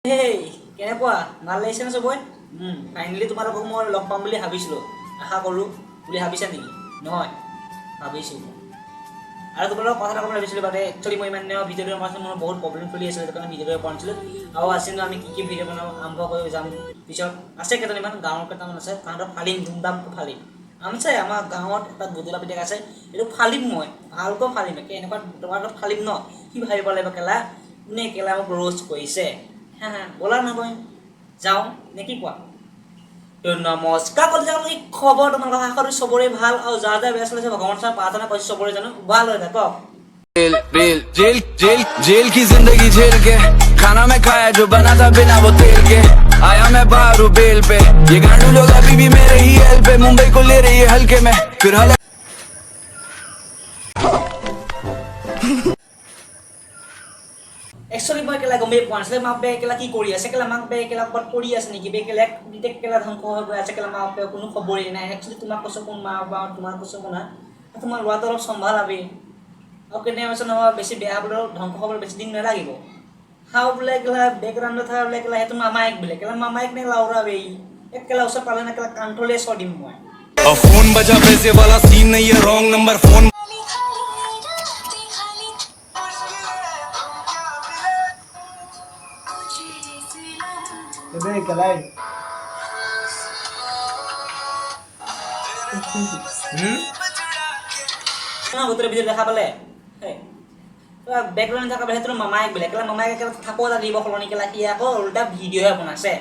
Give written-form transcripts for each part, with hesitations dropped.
হেই কেনেকুৱা ভাল লাগিছে না চবই ফাইনেলি তোমালোকক মই লগ পাম বুলি ভাবিছিলোঁ আশা কৰোঁ বুলি ভাবিছা নেকি নহয় ভাবিছোঁ আৰু তোমালোকক কথা এটা ক'ব ভাবিছিলোঁ বাট একচুৱেলি মই ইমান ভিডিঅ'টো বনাইছিলোঁ মোৰ বহুত প্ৰব্লেম চলি আছিল সেইটো কাৰণে ভিডিঅ'টো পোৱা নাছিলোঁ আৰু আছিল আমি কি ভিডিঅ' বনাম আৰম্ভ কৰি যাম পিছত আছে কেইজনমান গাঁৱৰ কেইটামান আছে তাহাঁতক ফালিম ধুমধামকৈ ফালিম আছে আমাৰ গাঁৱত এটা গধূলা পিতেক আছে এইটো ফালিম মই ভালকৈ ফালিম একে এনেকুৱা তোমাৰ লগত ফালিম ন কি ভাবিব লাগিব কেলা কোনে কেলা মোক ৰ'ষ্ট কৰিছে বলা নহয় যাওঁ নে কি কোৱা নমস্কাৰ কি খবৰ তোমালোকৰ আশা কৰোঁ চবৰে ভাল আৰু যাৰ যাৰ বেয়া চলিছে ভগৱান চাৰ প্ৰাৰ্থনা কৰিছোঁ চবৰে জানো ভাল হৈ থাকক जेल जेल जेल की जिंदगी झेल के खाना मैं खाया जो बना था बिना वो तेल के आया मैं बाहर हूँ बेल पे ये गांडू लोग अभी भी मेरे ही हेल पे मुंबई को ले रही है हल्के में फिर हल একচুৱেলি মই কেলা গমেই পোৱা নাছিলে মাক বেয়া কেলা কি কৰি আছে কেলা মাক বেয়া কেলা ক'ৰবাত পৰি আছে নেকি বে কেলা ডিটেক্ট কেলা ধ্বংস হৈ গৈ আছে কেলা মাক বেয়া কোনো খবৰেই নাই একচুৱেলি তোমাক কৈছোঁ কোন মা বা তোমাৰ কৈছোঁ কোনা তোমাৰ ল'ৰাটো অলপ চম্ভালাবি আৰু কেনে হৈছে নহয় বেছি বেয়া হ'বলৈ ধ্বংস হ'বলৈ বেছি দিন নালাগিব খাওঁ বোলে কেলা বেকগ্ৰাউণ্ডত থকা বোলে কেলা সেইটো মামায়েক বোলে কেলা মামায়েক নে লাউৰা বে এক কেলা ওচৰত পালে না কেলা কাণঠলে চৰ দিম মই फोन बजा पैसे वाला सीन नहीं है रॉन्ग नंबर फोन কেলাই গোটেই ভিডিঅ' দেখা পালে বেকগ্ৰাউণ্ড থকা বোলে সেইটো মামায়েক বোলে কেলা মামায়েকে কেলা থাকো এটা দিব সলনি কেলা সি আকৌ উল্টা ভিডিঅ'হে বনাইছে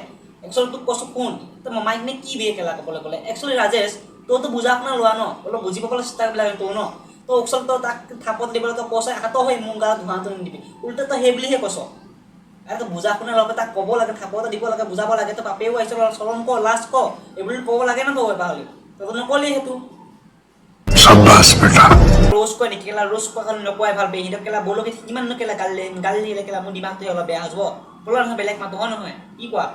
একচুৱেলি তোক কৈছোঁ শুন তই মামায়েক নে কি বেয়ে কেলা ক'বলৈ গ'লে একচুৱেলি ৰাজেশ তইতো বুজা শুনা লোৱা ন অলপ বুজি পাবলৈ চেষ্টা কৰিব লাগে তোৰ ন তই একচুৱেলি তই তাক থাপত দিবলৈ তই কৈছ হাত হৈ মোৰ গাত ধোঁৱাটো নিদিবি উল্টা তই সেই বুলিহে কৈছ আৰু তই বুজা শুনা লগে তাক ক'ব লাগে থাপত দিব লাগে বুজাব লাগে তই বাপেও আহিছে চলন ক লাষ্ট ক এইবুলি ক'ব লাগে ন তই এবাৰ হ'লে তইতো নকলি সেইটো रोज को निकला रोज को कारण नकोय ভাল বেহিটো কেলা বলো কি কিমান ন কেলা গালি দিলে কেলা মোৰ দিমাগটো অলপ বেয়া হব বলা নহয় বেলেগ মাতো নহয় কি কোৱা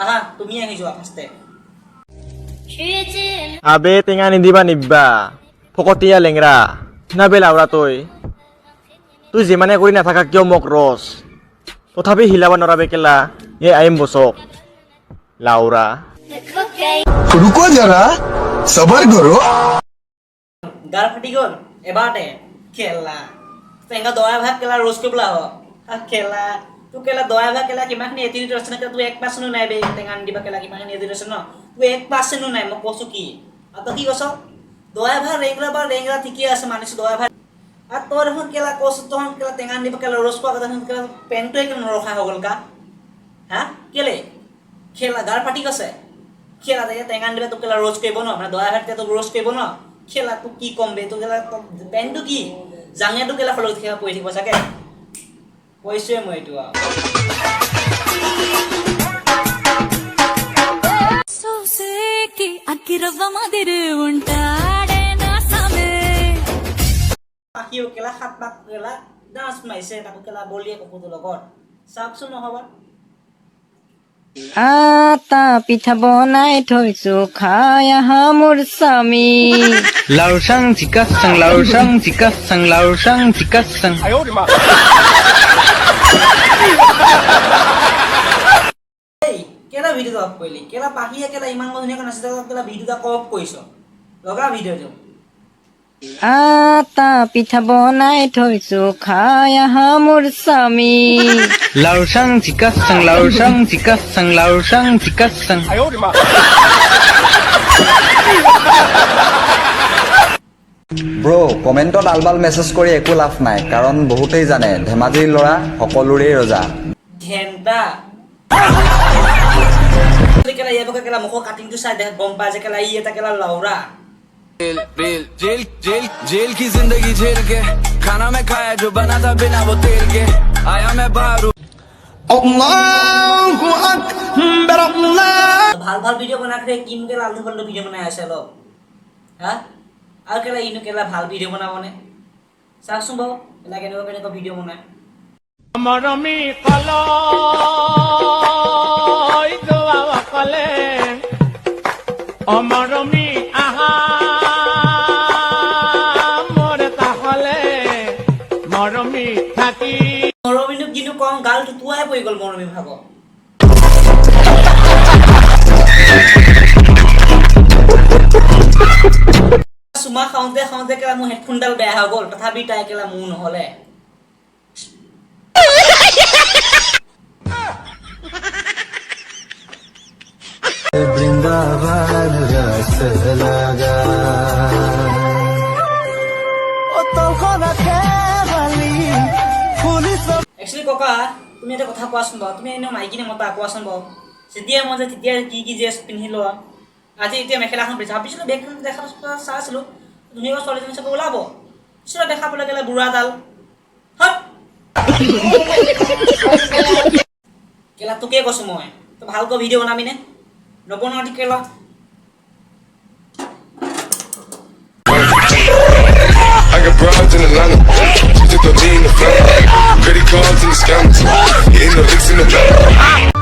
আহা তুমি আহি যোৱা ফাস্তে আবে টেঙা নিদিবা নিব্বা ফকতিয়া লেংৰা না বে লাউৰা তুই যিমানে কৰি নাথাকা কিয় মোক ৰস তথাপি হিলাব নৰাবে কেলা এ আইম বসক লাউৰা रुको जरा सबर करो গাল ফাটি গ'ল এবাৰতে খেলা তেঙ্গা দয়া ভাগ কেলা রোজ কে বলা হ খেলা তু কেলা দয়া ভাগ কেলা কিমানখিনি এটিটিউড আছে না তু 1% নাই বে তেঙ্গা নিদিবা কেলা কিমানখিনি এটিটিউড আছে ন তু 1% নাই মই কৈছো কি আত কি কৈছ দয়া ভাগ ৰেংগৰা ঠিকই আছে মানিছো দয়া ভাগ আৰ তোৰ এখন কেলা কৈছ তখন কেলা তেঙ্গা নিদিবা কেলা ৰোজ কোৱা কথা কেলা পেনটো কেলা নৰখা হৈ গ'ল কা কেলে খেলা গাল ফাটি গৈছে খেলা তেঙ্গা নিদিবা তো কেলা রোজ কৰিব ন মানে দয়া ভাগ তো ৰোজ কৰিব ন খেলা তো কি কম বে তো কেলা পেনটো কি জাঙেটো কেলা ফলো খেলা পৰি থাকিব চাগে কৈছোৱে মই এইটো సోసేకి అకిరవ్వ మాదిరి ఉంటాడే నా సమే পাখিও কেলা সাত পাক কেলা ডান্স মাৰিছে তাকো কেলা বলিয়ে কপুটোৰ লগত চাওকচোন নহবা আটা পিঠা বনাই থৈছো খাই আহা মোৰ স্বামী लाउशं चिकसं लाउशं चिकसं लाउशं चिकसं এই কেলা ভিডিঅ'টো অফ কৰিলি কেলা পাখিয়ে কেলা ইমান ধুনীয়াকৈ নাচিছে কেলা ভিডিঅ'টো অফ কৰিছ লগা ভিডিঅ'টো আটা পিঠা বনাই থৈছো খাই আহা মোৰ স্বামী लाउशं चिकसं लाउशं चिकसं लाउशं चिकसं ব্ৰো কমেণ্টত আলবাল মেছেজ কৰি একো লাভ নাই কাৰণ বহুতেই জানে ধেমাজিৰ ল'ৰা সকলোৰে ৰজা ঘেন্টা কেলা ইয়াবকে কেলা মুখৰ কাটিংটো চাই দেখ গম পাই যে কেলা ই এটা কেলা লাউৰা जेल जेल जेल की जिंदगी झेल के खाना मैं खाया जो बना था बिना वो तेल के आया मैं बाहर हूँ ভাল ভাল ভিডিঅ' বনাই ৰাখে কিম কেলা আলু ফালু ভিডিঅ' বনাই আছে অলপ আৰু কেলা ইনো কেলা ভাল ভিডিঅ' বনাবনে চাওকচোন বাৰু কেলা কেনেকুৱা ভিডিঅ' বনাই মৰমি কলয় যোৱা কলে অমৰমি আহা মোৰ তাহলে মৰমি থাকি মৰমিনো কিনো কম গাল টুটুৱাই পৰি গ'ল মৰমি ভাগৰ চুমা খাওঁতে কেলা মোৰ হেডফোনডাল বেয়া হৈ গ'ল তথাপি তাই কেলা মোৰ নহ'লে একচুৱেলি ককা তুমি এটা কথা কোৱাচোন বাৰু তুমি এনেও মাইকী নে মতা কোৱাচোন বাৰু যেতিয়াই মই যে তেতিয়া কি ড্ৰেছ পিন্ধি লোৱা আজি এতিয়া মেখেলাখন পিন্ধি ভাবিছিলোঁ বেগখন দেখা চাই আছিলোঁ তুমি বাৰু ছোৱালীজনী চাব ওলাব পিছত দেখা পালে গ'লে বুঢ়াডাল হত কেলা তোকে কৈছোঁ মই তই ভালকৈ ভিডিঅ' বনাবিনে নবনাও ঠিক কেলা I got broads in Atlanta. She took the lean in the family. Credit cards in the scammers. Hitting the licks in the back.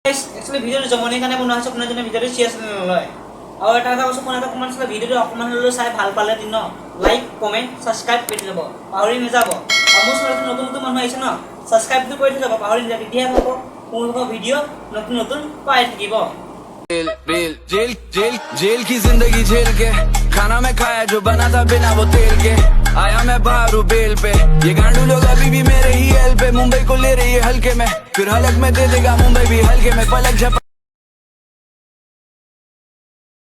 Actually ভিডিঅ'টো জমনিৰ কাৰণে বনোৱা হৈছে কোনোজনে ভিডিঅ'টো চিৰিয়াছলি নলয় আৰু এটা কথা কৈছোঁ কোনে এটা কমেণ্ট আছিলে ভিডিঅ'টো অকণমান হ'লেও চাই ভাল পালে দিন লাইক কমেণ্ট ছাবস্ক্ৰাইব কৰি থৈ যাব পাহৰি নাযাব আৰু মোৰ চেনেলটো নতুন মানুহ আহিছে ন ছাবস্ক্ৰাইবটো কৰি থৈ যাব পাহৰি নাযাব তেতিয়াহে পাব মোৰ ভিডিঅ' নতুন পাই থাকিব जेल की जिंदगी झेल के खाना मैं खाया जो बना था बिना वो तेल के आया मैं बाहर हूँ बेल पे ये गांडू लोग अभी भी मेरे ही एल पे मुंबई को ले रही है हल्के में फिर हलक में दे देगा मुंबई भी हल्के में पलक झपक